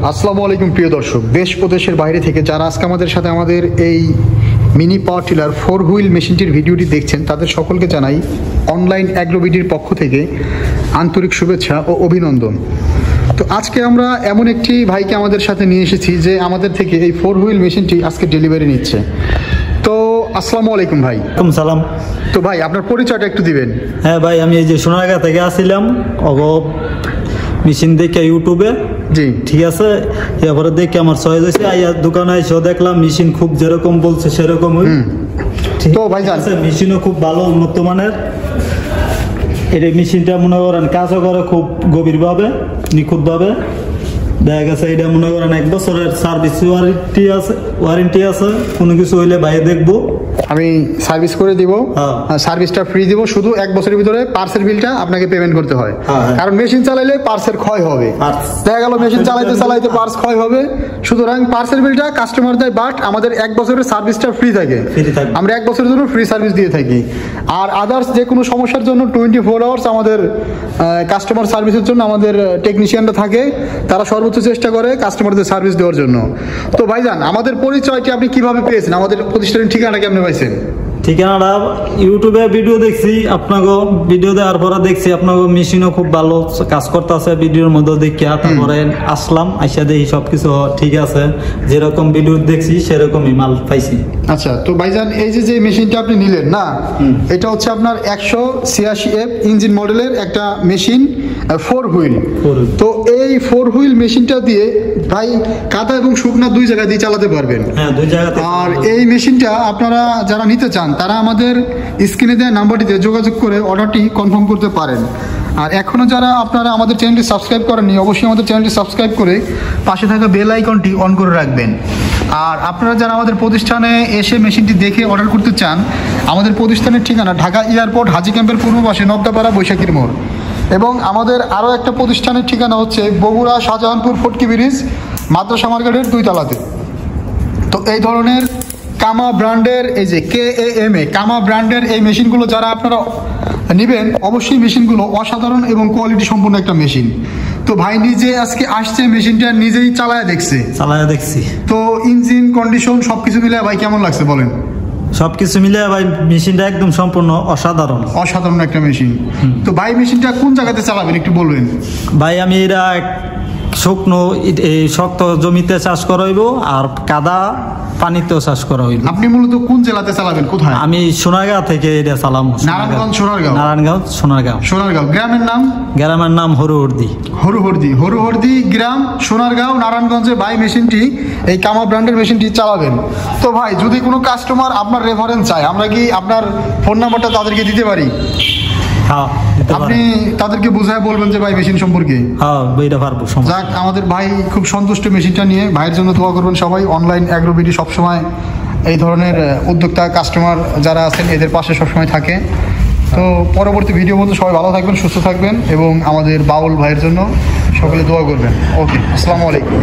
আসসালামু আলাইকুম প্রিয় দর্শক, দেশ ও দেশের বাইরে থেকে যারা আজকে আমাদের সাথে আমাদের এই মিনি পাওয়ার টিলার 4 হুইল মেশিনটির ভিডিওটি দেখছেন, তাদের সকলকে জানাই অনলাইন অ্যাগ্রোবিডির পক্ষ থেকে আন্তরিক শুভেচ্ছা ও অভিনন্দন। তো আজকে আমরা এমন একটি ভাইকে আমাদের সাথে নিয়ে এসেছি যে আমাদের থেকে এই 4 হুইল মেশিনটি আজকে ডেলিভারি নিচ্ছে। তো আসসালামু আলাইকুম ভাই। সালাম। তো ভাই আপনার পরিচয়টা একটু দিবেন। হ্যাঁ ভাই, আমি এই যে সোনারগাঁ থেকে আসছিলাম, মেশিন দেখে ইউটিউবে, জি ঠিক আছে, এরপরে দেখে আমার চয়েস হয়েছে, দোকানে এসে দেখলাম মেশিন খুব যেরকম বলছে সেরকমই। তো ভাই জানেন মেশিনও খুব ভালো, উন্নত মানের। এই মেশিনটা মনে করেন কাজও করে খুব গভীরভাবে, নিখুঁতভাবে। দেখা গেছে এটা মনে করেন 1 বছরের সার্ভিস ওয়ারেন্টি আছে। কোনো কিছু হইলে বাইরে দেখবো, আমি সার্ভিস করে দিব, সার্ভিসটা ফ্রি দিব। শুধু 1 বছরের ভিতরে পার্সের বিলটা আপনাকে পেমেন্ট করতে হয়, কারণ মেশিন চালাইলে পার্সের ক্ষয় হবে। দেখা গেল মেশিন চালাইতে পার্স ক্ষয় হবে, সুতরাং পার্সের বিলটা কাস্টমার দেয়, বাট আমাদের 1 বছরের সার্ভিসটা ফ্রি থাকে। আমরা 1 বছরের জন্য ফ্রি সার্ভিস দিয়ে থাকি। আর আদার্স যে কোনো সমস্যার জন্য 24 আওয়ার্স আমাদের কাস্টমার সার্ভিসের জন্য আমাদের টেকনিশিয়ানরা থাকে, তারা সর্বোচ্চ চেষ্টা করে কাস্টমারদের সার্ভিস দেওয়ার জন্য। তো ভাইজান, আমাদের পরিচয়টি আপনি কিভাবে পেয়েছেন? আমাদের প্রতিষ্ঠানের ঠিকানাটা কেমন পাইছেন? ঠিকানাটা ইউটিউবে ভিডিও দেখছি, আপনাকে ভিডিও দেওয়ার পরে দেখছি আপনাকে মেশিনও খুব ভালো কাজ করতেছে, ভিডিওর মধ্যে দেখিয়া তারপরে আসলাম, আইসা দেখি সবকিছু ঠিক আছে, যেরকম ভিডিও দেখছি সেরকমই মাল পাইছি। আচ্ছা, তো ভাইজান এই যে মেশিনটা আপনি নিলেন না, এটা হচ্ছে আপনার 186F ইঞ্জিন মডেলের একটা মেশিন, 4 হুইল। তো এই 4 হুইল মেশিনটা দিয়ে ভাই কাদা এবং শুকনা 2 জায়গা দিয়ে চালাতে পারবেন। হ্যাঁ, 2 জায়গাতে। আর এই মেশিনটা আপনারা যারা নিতে চান তারা আমাদের স্ক্রিনে দেওয়া নাম্বারটিতে যোগাযোগ করে অর্ডারটি কনফার্ম করতে পারেন। আর এখনও যারা আপনারা আমাদের চ্যানেলটি সাবস্ক্রাইব করেননি, অবশ্যই আমাদের চ্যানেলটি সাবস্ক্রাইব করে পাশে থাকা বেল আইকনটি অন করে রাখবেন। আর আপনারা যারা আমাদের প্রতিষ্ঠানে এসে মেশিনটি দেখে অর্ডার করতে চান, আমাদের প্রতিষ্ঠানের ঠিকানা ঢাকা এয়ারপোর্ট হাজি ক্যাম্পের পূর্ব পাশে নবদাপাড়া বৈশাখীর মোড়। এবং আমাদের আরও একটা প্রতিষ্ঠানের ঠিকানা হচ্ছে বগুড়া শাহজাহানপুর ফটকি ব্রিজ মাদ্রাসা মার্কেটের 2 তলাতে। তো এই ধরনের কামা ব্র্যান্ডের, এই যে KAMA কামা ব্র্যান্ডের এই মেশিনগুলো যারা আপনারা নেবেন, অবশ্যই মেশিনগুলো অসাধারণ এবং কোয়ালিটি সম্পন্ন একটা মেশিন। তো ভাই নিজে আজকে আসছে, মেশিনটা নিজেই চালায় দেখছি। তো ইঞ্জিন কন্ডিশন সবকিছু মিলে ভাই কেমন লাগছে বলেন? সবকিছু মিলে ভাই মেশিনটা একদম সম্পূর্ণ অসাধারণ একটা মেশিন। তো ভাই মেশিনটা কোন জায়গাতে চালাবেন একটু বলবেন? ভাই আমি এরা শুকনো শক্ত জমিতে চাষ করাইব, আর কাদা পানিতেও চাষ করা হইব। আপনি মূলত কোন জেলাতে চালাবেন? কোথায়? আমি সোনারগাঁও থেকে এটা চালাম। নারায়ণগঞ্জ সোনারগাঁও। গ্রামের নাম হরুহরদি গ্রাম, সোনারগাঁও, নারায়ণগঞ্জে ভাই মেশিনটি, এই কামা ব্র্যান্ডের মেশিনটি চালাবেন। তো ভাই যদি কোনো কাস্টমার আপনার রেফারেন্স চায়, আমরা কি আপনার ফোন নাম্বারটা তাদেরকে দিতে পারি? আপনি তাদেরকে বুঝায় বলবেন যে ভাই মেশিন সম্পর্কে। যাক, আমাদের ভাই খুব সন্তুষ্ট মেশিনটা নিয়ে। ভাইয়ের জন্য দোয়া করবেন সবাই। অনলাইন অ্যাগ্রোবিডি সবসময় এই ধরনের উদ্যোক্তা কাস্টমার যারা আছেন এদের পাশে সবসময় থাকে। তো পরবর্তী ভিডিও মধ্যে সবাই ভালো থাকবেন, সুস্থ থাকবেন এবং আমাদের বাউল ভাইয়ের জন্য সকলে দোয়া করবেন। ওকে, আসসালামু আলাইকুম।